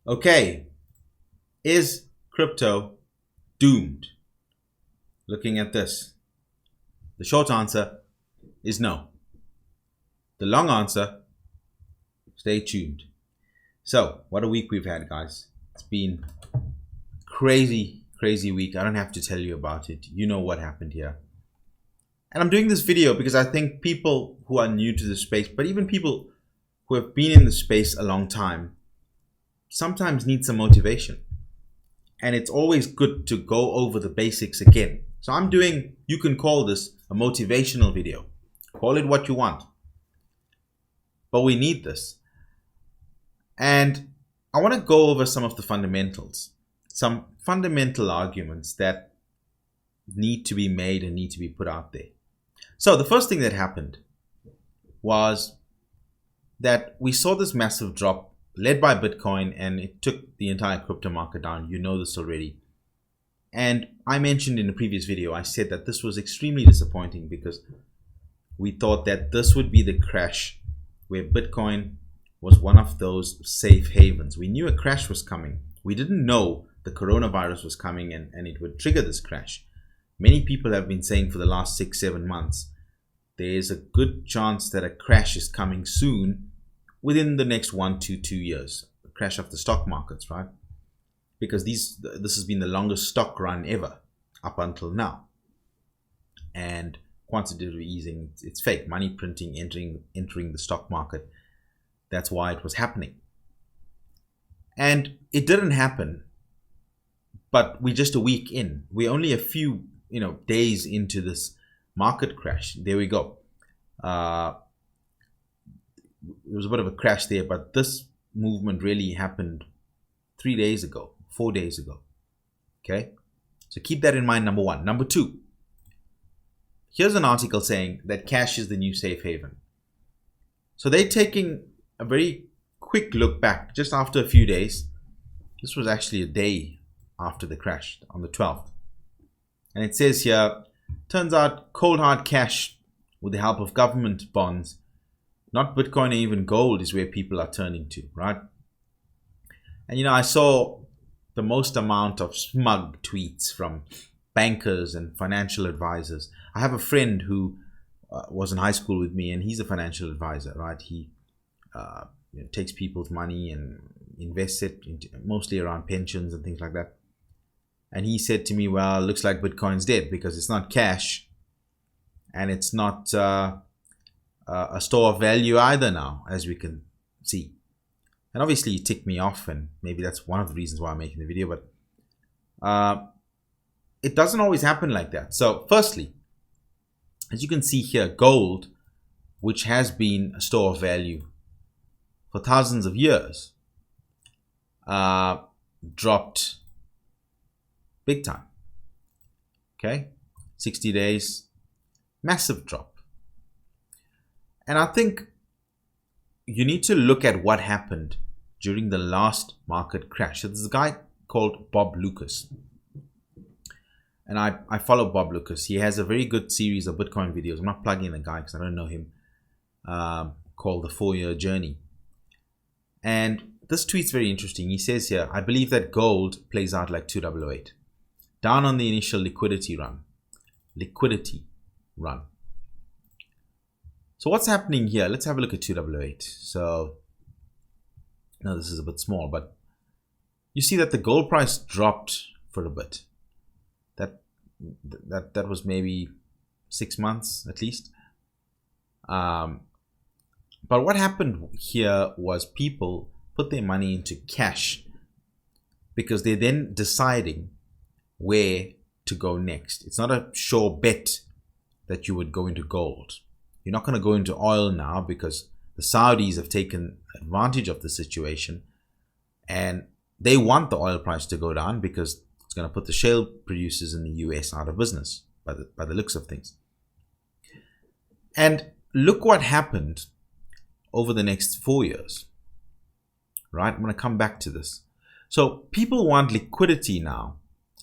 Okay, is crypto doomed? Looking at this, the short answer is no. The long answer, stay tuned. So, what a week we've had, guys. It's been crazy, crazy week. I don't have to tell you about it. You know what happened here. And I'm doing this video because I think people who are new to the space, but even people who have been in the space a long time, sometimes need some motivation. And it's always good to go over the basics again. So I'm doing, you can call this a motivational video. Call it what you want. But we need this. And I want to go over some of the fundamentals, some fundamental arguments that need to be made and need to be put out there. So the first thing that happened was that we saw this massive drop led by Bitcoin, and it took the entire crypto market down. You know this already. And I mentioned in a previous video, I said that this was extremely disappointing because we thought that this would be the crash where Bitcoin was one of those safe havens. We knew a crash was coming. We didn't know the coronavirus was coming and it would trigger this crash. Many people have been saying for the last 6-7 months, there's a good chance that a crash is coming soon within the next 1 to 2 years. A crash of the stock markets, right? Because this has been the longest stock run ever up until now. And quantitative easing, it's fake. Money printing entering the stock market. That's why it was happening. And it didn't happen. But we're just a week in. We're only a few days into this market crash. There we go. It was a bit of a crash there, but this movement really happened 3 days ago, 4 days ago. Okay? So keep that in mind, number one. Number two, here's an article saying that cash is the new safe haven. So they're taking a very quick look back just after a few days. This was actually a day after the crash on the 12th. And it says here, turns out cold hard cash with the help of government bonds, not Bitcoin or even gold, is where people are turning to, right? And I saw the most amount of smug tweets from bankers and financial advisors. I have a friend who was in high school with me, and he's a financial advisor, right? He takes people's money and invests it mostly around pensions and things like that. And he said to me, well, looks like Bitcoin's dead because it's not cash and it's not a store of value either now, as we can see. And obviously it ticked me off, and maybe that's one of the reasons why I'm making the video, but it doesn't always happen like that. So firstly, as you can see here, gold, which has been a store of value for thousands of years, dropped big time. Okay, 60 days, massive drop. And I think you need to look at what happened during the last market crash. So there's a guy called Bob Loukas. And I follow Bob Loukas. He has a very good series of Bitcoin videos. I'm not plugging the guy because I don't know him. Called The 4-Year Journey. And this tweet's very interesting. He says here, I believe that gold plays out like 2008. Down on the initial liquidity run. So what's happening here? Let's have a look at 2008. So, now this is a bit small, but you see that the gold price dropped for a bit. That was maybe 6 months at least. But what happened here was people put their money into cash because they're then deciding where to go next. It's not a sure bet that you would go into gold. You're not going to go into oil now because the Saudis have taken advantage of the situation and they want the oil price to go down because it's going to put the shale producers in the US out of business by the looks of things. And look what happened over the next 4 years, right? I'm going to come back to this. So people want liquidity now,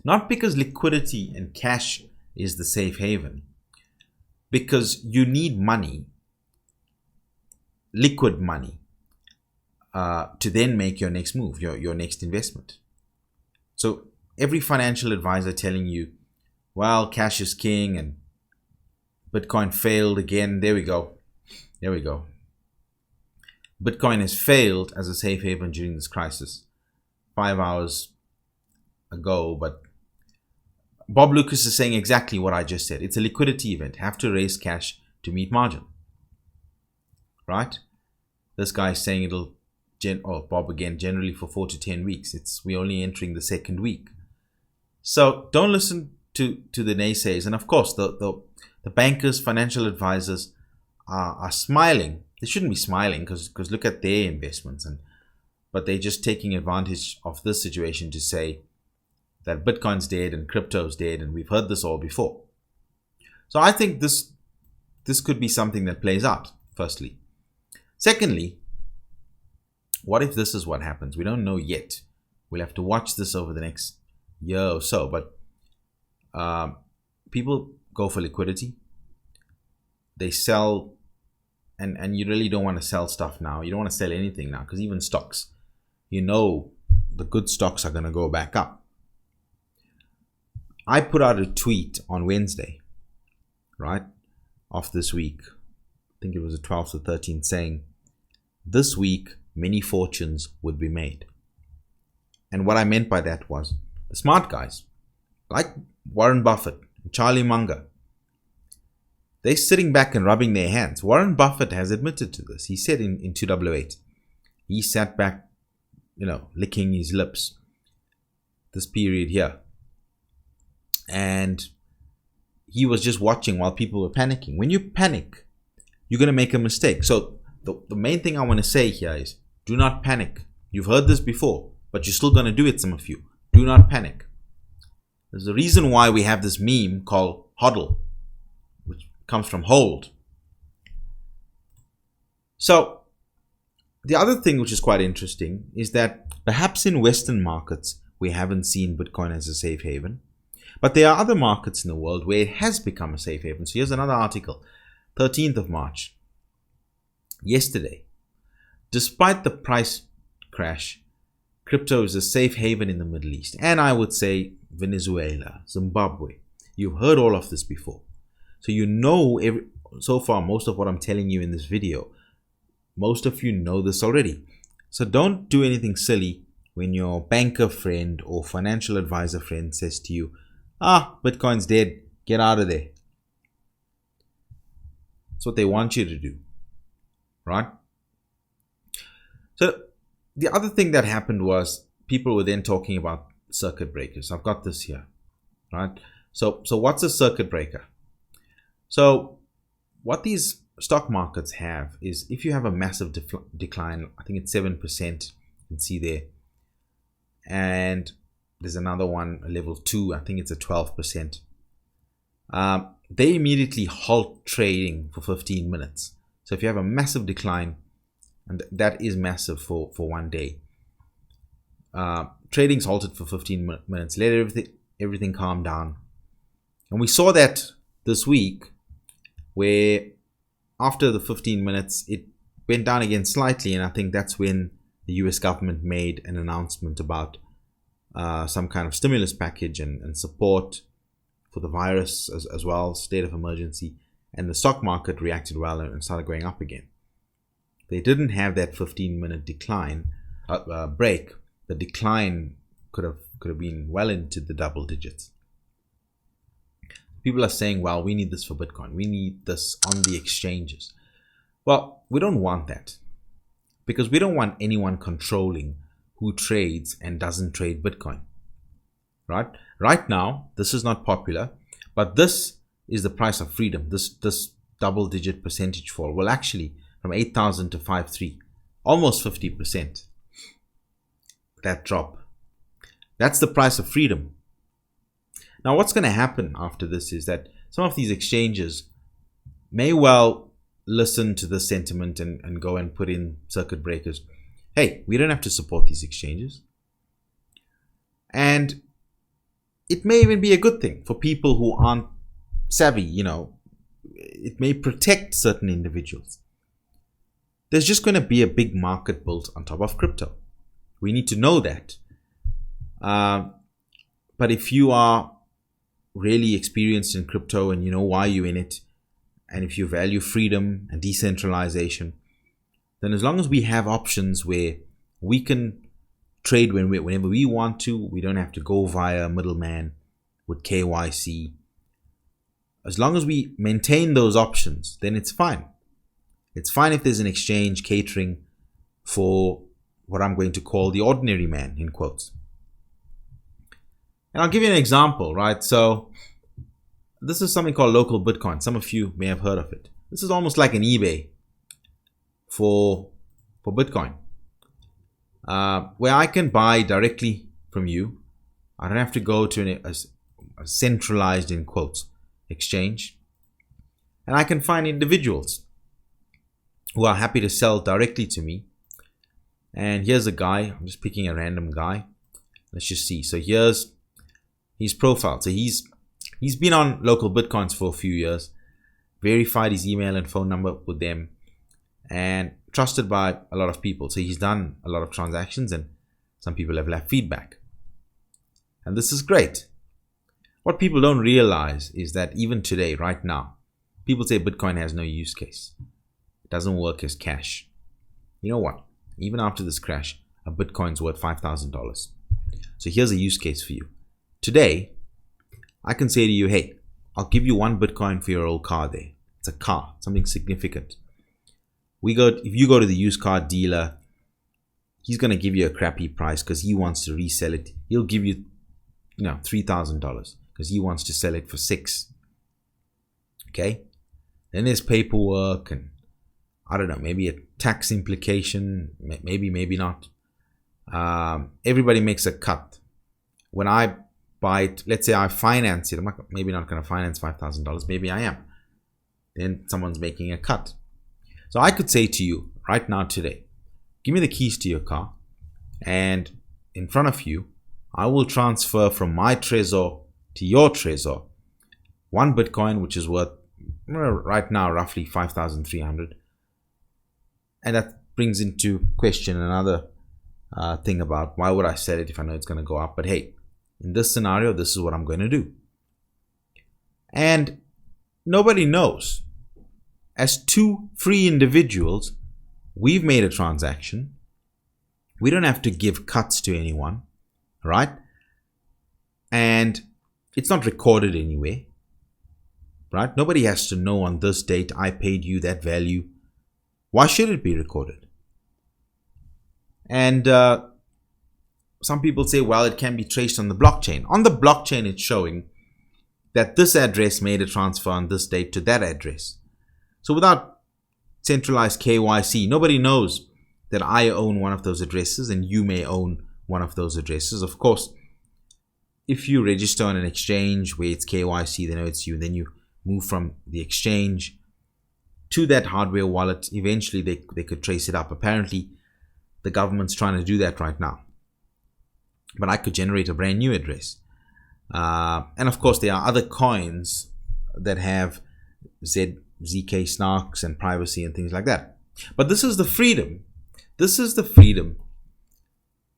not because liquidity and cash is the safe haven, because you need money, liquid money, to then make your next move, your next investment. So every financial advisor telling you, well, cash is king and Bitcoin failed again. There we go. Bitcoin has failed as a safe haven during this crisis 5 hours ago, but Bob Loukas is saying exactly what I just said. It's a liquidity event. Have to raise cash to meet margin. Right? This guy is saying it'll, Bob again, generally for 4 to 10 weeks. We're only entering the second week. So don't listen to the naysayers. And of course, the bankers, financial advisors are smiling. They shouldn't be smiling because look at their investments. But they're just taking advantage of this situation to say that Bitcoin's dead and crypto's dead, and we've heard this all before. So I think this could be something that plays out, firstly. Secondly, what if this is what happens? We don't know yet. We'll have to watch this over the next year or so. But people go for liquidity. They sell, and you really don't want to sell stuff now. You don't want to sell anything now, because even stocks, the good stocks are going to go back up. I put out a tweet on Wednesday, right, of this week. I think it was the 12th or 13th, saying, this week, many fortunes would be made. And what I meant by that was the smart guys, like Warren Buffett, Charlie Munger, they're sitting back and rubbing their hands. Warren Buffett has admitted to this. He said in 2008, he sat back, licking his lips this period here. And he was just watching while people were panicking. When you panic, you're going to make a mistake. So the main thing I want to say here is, do not panic. You've heard this before, but you're still going to do it, some of you. Do not panic. There's a reason why we have this meme called HODL, which comes from hold. So the other thing which is quite interesting is that perhaps in Western markets, we haven't seen Bitcoin as a safe haven. But there are other markets in the world where it has become a safe haven. So here's another article, 13th of March. Yesterday, despite the price crash, crypto is a safe haven in the Middle East. And I would say Venezuela, Zimbabwe. You've heard all of this before. So so far, most of what I'm telling you in this video, most of you know this already. So don't do anything silly when your banker friend or financial advisor friend says to you, Bitcoin's dead, get out of there. That's what they want you to do, right? So the other thing that happened was people were then talking about circuit breakers. I've got this here, right? So what's a circuit breaker? So what these stock markets have is, if you have a massive decline, I think it's 7%, you can see there, and there's another one, a level 2, I think it's a 12%. They immediately halt trading for 15 minutes. So if you have a massive decline, and that is massive for one day, trading's halted for 15 minutes. Let everything calm down. And we saw that this week, where after the 15 minutes, it went down again slightly. And I think that's when the US government made an announcement about some kind of stimulus package and support for the virus as well, state of emergency, and the stock market reacted well and started going up again. They didn't have that 15-minute decline break. The decline could have been well into the double digits. People are saying, well, we need this for Bitcoin. We need this on the exchanges. Well, we don't want that, because we don't want anyone controlling who trades and doesn't trade Bitcoin, right? Right now, this is not popular, but this is the price of freedom. This double-digit percentage fall. Well, actually, from 8,000 to 5,300, almost 50%. That drop. That's the price of freedom. Now, what's going to happen after this is that some of these exchanges may well listen to the sentiment and go and put in circuit breakers. Hey, we don't have to support these exchanges. And it may even be a good thing for people who aren't savvy, It may protect certain individuals. there's just going to be a big market built on top of crypto. We need to know that. But if you are really experienced in crypto and you know why you're in it, and if you value freedom and decentralization, then as long as we have options where we can trade whenever we want to, we don't have to go via a middleman with KYC. As long as we maintain those options, then it's fine. It's fine if there's an exchange catering for what I'm going to call the ordinary man, in quotes. And I'll give you an example, right? So this is something called local Bitcoin. Some of you may have heard of it. This is almost like an eBay for Bitcoin, where I can buy directly from you. I don't have to go to a centralized, in quotes, exchange. And I can find individuals who are happy to sell directly to me. And here's a guy. I'm just picking a random guy. Let's just see. So here's his profile. So he's been on local Bitcoins for a few years, verified his email and phone number with them, and trusted by a lot of people. So he's done a lot of transactions and some people have left feedback. And this is great. What people don't realize is that even today, right now, people say Bitcoin has no use case. It doesn't work as cash. You know what? Even after this crash, a Bitcoin's worth $5,000. So here's a use case for you. Today, I can say to you, hey, I'll give you 1 Bitcoin for your old car there. It's a car, something significant. If you go to the used car dealer, he's going to give you a crappy price because he wants to resell it. He'll give you, $3,000 because he wants to sell it for $6,000. Okay? Then there's paperwork and I don't know, maybe a tax implication, maybe not. Everybody makes a cut. When I buy it, let's say I finance it, I'm maybe not going to finance $5,000, maybe I am. Then someone's making a cut. So I could say to you right now today, give me the keys to your car, and in front of you, I will transfer from my Trezor to your Trezor 1 Bitcoin, which is worth right now roughly 5,300. And that brings into question another thing about why would I sell it if I know it's going to go up. But hey, in this scenario, this is what I'm going to do. And nobody knows. As 2 free individuals, we've made a transaction. We don't have to give cuts to anyone, right? And it's not recorded anywhere, right? Nobody has to know on this date I paid you that value. Why should it be recorded? And some people say, well, it can be traced on the blockchain. On the blockchain, it's showing that this address made a transfer on this date to that address. So without centralized KYC, nobody knows that I own one of those addresses and you may own one of those addresses. Of course, if you register on an exchange where it's KYC, they know it's you. Then you move from the exchange to that hardware wallet. Eventually, they could trace it up. Apparently, the government's trying to do that right now. But I could generate a brand new address. And of course, there are other coins that have ZK snarks and privacy and things like that. But this is the freedom. This is the freedom.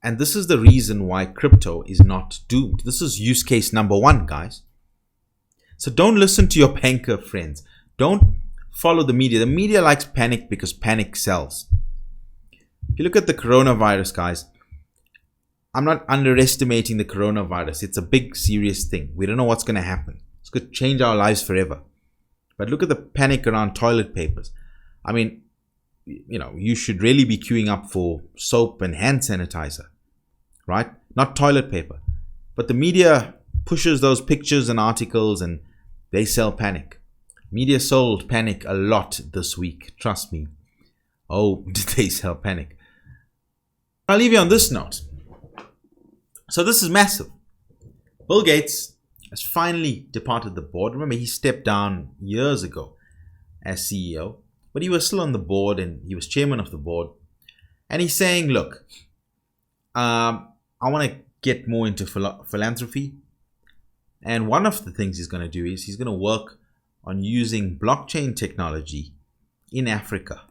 And this is the reason why crypto is not doomed. This is use case number 1, guys. So don't listen to your banker friends. Don't follow the media. The media likes panic because panic sells. If you look at the coronavirus, guys, I'm not underestimating the coronavirus. It's a big, serious thing. We don't know what's going to happen. It's going to change our lives forever. But look at the panic around toilet papers. I mean, you should really be queuing up for soap and hand sanitizer, right? Not toilet paper. But the media pushes those pictures and articles and they sell panic. Media sold panic a lot this week. Trust me. Oh, did they sell panic? I'll leave you on this note. So this is massive. Bill Gates has finally departed the board. Remember, he stepped down years ago as CEO, but he was still on the board and he was chairman of the board. And he's saying, look, I want to get more into philanthropy. And one of the things he's going to do is he's going to work on using blockchain technology in Africa.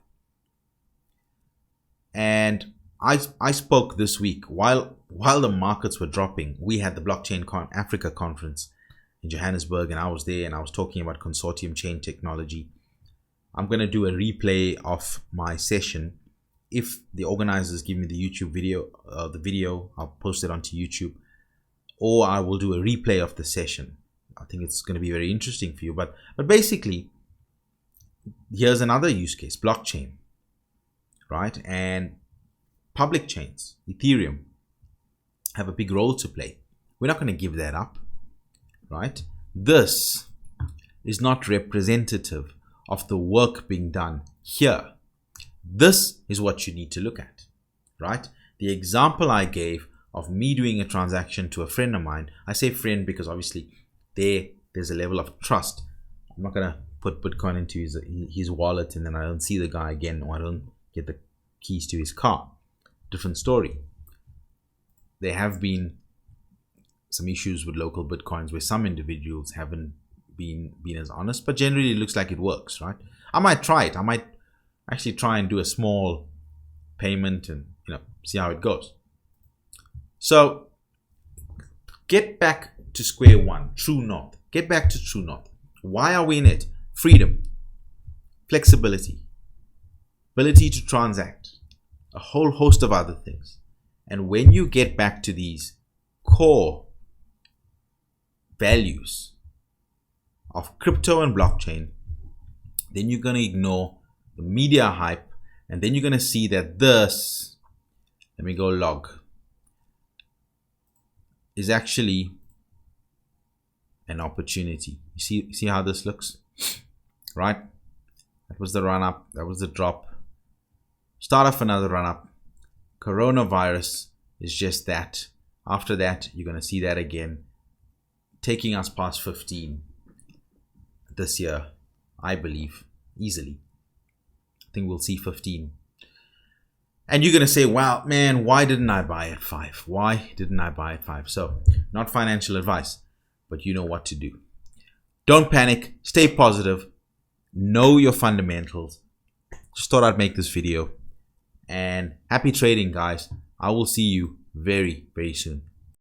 And I spoke this week while the markets were dropping. We had the Blockchain Africa conference in Johannesburg, and I was there, and I was talking about consortium chain technology. I'm going to do a replay of my session. If the organizers give me the YouTube video, I'll post it onto YouTube, or I will do a replay of the session. I think it's going to be very interesting for you. But basically, here's another use case: blockchain, right? And public chains, Ethereum, have a big role to play. We're not going to give that up, right? This is not representative of the work being done here. This is what you need to look at, right? The example I gave of me doing a transaction to a friend of mine, I say friend because obviously there's a level of trust. I'm not going to put Bitcoin into his wallet and then I don't see the guy again, or I don't get the keys to his car. Different story. There have been some issues with local Bitcoins where some individuals haven't been as honest, but generally it looks like it works, right? I might try it. I might actually try and do a small payment and see how it goes. So get back to square one, true north. Get back to true north. Why are we in it? Freedom, flexibility, ability to transact, a whole host of other things. And when you get back to these core values of crypto and blockchain, then you're going to ignore the media hype, and then you're going to see that this, let me go log, is actually an opportunity. You see how this looks, right? That was the run up, that was the drop. Start off another run up. Coronavirus is just that. After that, you're going to see that again, taking us past 15 this year, I believe, easily. I think we'll see 15. And you're going to say, wow, man, why didn't I buy at 5? Why didn't I buy at 5? So, not financial advice, but you know what to do. Don't panic. Stay positive. Know your fundamentals. Just thought I'd make this video. And happy trading, guys. I will see you very, very soon.